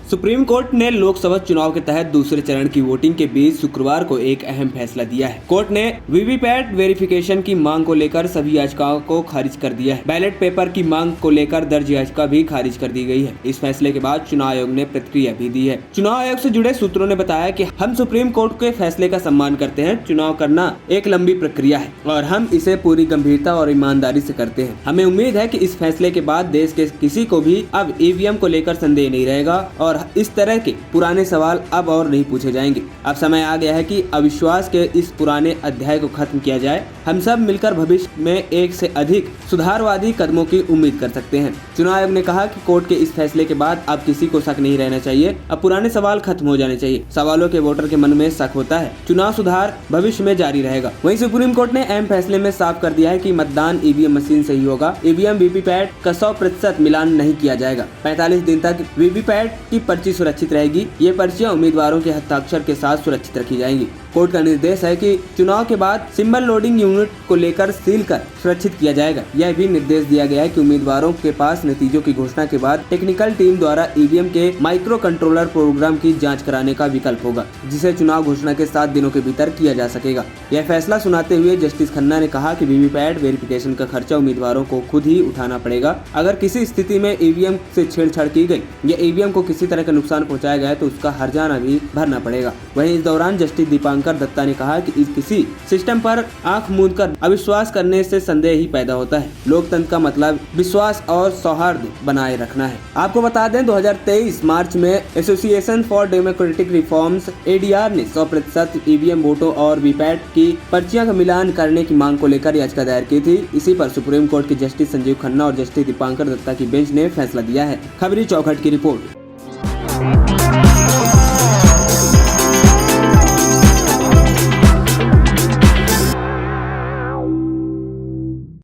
Supreme court ने लोकसभा चुनाव के तहत दूसरे चरण की वोटिंग के बीच शुक्रवार को एक अहम फैसला दिया है। कोर्ट ने वीवीपैट वेरिफिकेशन की मांग को लेकर सभी याचिकाओं को खारिज कर दिया है। बैलेट पेपर की मांग को लेकर दर्ज याचिका भी खारिज कर दी गई है। इस फैसले के बाद चुनाव आयोग ने प्रतिक्रिया भी दी है। चुनाव आयोग से जुड़े सूत्रों ने बताया कि हम सुप्रीम कोर्ट के फैसले का सम्मान करते हैं। चुनाव करना एक लंबी प्रक्रिया है और हम इसे पूरी गंभीरता और ईमानदारी से करते हैं। हमें उम्मीद है कि इस फैसले के बाद देश के किसी को भी अब ईवीएम को लेकर संदेह नहीं रहेगा और इस तरह के पुराने सवाल अब और नहीं पूछे जाएंगे। अब समय आ गया है कि अविश्वास के इस पुराने अध्याय को खत्म किया जाए। हम सब मिलकर भविष्य में एक से अधिक सुधारवादी कदमों की उम्मीद कर सकते हैं। चुनाव आयोग ने कहा कि कोर्ट के इस फैसले के बाद अब किसी को शक नहीं रहना चाहिए। अब पुराने सवाल खत्म हो जाने चाहिए। सवालों के वोटर के मन में शक होता है। चुनाव सुधार भविष्य में जारी रहेगा। वहीं सुप्रीम कोर्ट ने अहम फैसले में साफ कर दिया है कि मतदान ईवीएम मशीन से ही होगा। ईवीएम वीवीपैट का 100% मिलान नहीं किया जाएगा। 45 दिन तक वीवीपैट की पर्ची सुरक्षित रहेगी। ये पर्चियां उम्मीदवारों के हस्ताक्षर के साथ सुरक्षित रखी जाएंगी। कोर्ट का निर्देश है कि चुनाव के बाद सिंबल लोडिंग यूनिट को लेकर सील कर सुरक्षित किया जाएगा। यह भी निर्देश दिया गया है कि उम्मीदवारों के पास नतीजों की घोषणा के बाद टेक्निकल टीम द्वारा ईवीएम के माइक्रो कंट्रोलर प्रोग्राम की जांच कराने का विकल्प होगा, जिसे चुनाव घोषणा के 7 दिनों के भीतर किया जा सकेगा। यह फैसला सुनाते हुए जस्टिस खन्ना ने कहा कि वीवीपैट वेरिफिकेशन का खर्चा उम्मीदवारों को खुद ही उठाना पड़ेगा। अगर किसी स्थिति में ईवीएम से छेड़छाड़ की गई या ईवीएम को किसी तरह का नुकसान पहुंचाया गया तो उसका हर्जाना भी भरना पड़ेगा। वहीं इस दौरान जस्टिस दीपांकर दत्ता ने कहा कि किसी सिस्टम पर आंख मूंदकर अविश्वास करने से संदेह ही पैदा होता है। लोकतंत्र का मतलब विश्वास और सौहार्द बनाए रखना है। आपको बता दें 2023 मार्च में association for democratic reforms ADR ने 100% ईवीएम वोटों और वीपैट की पर्चियां का मिलान करने की मांग को लेकर याचिका दायर की थी। इसी पर सुप्रीम कोर्ट के जस्टिस संजीव खन्ना और जस्टिस दीपांकर दत्ता की बेंच ने फैसला दिया है। खबरी चौखट की रिपोर्ट।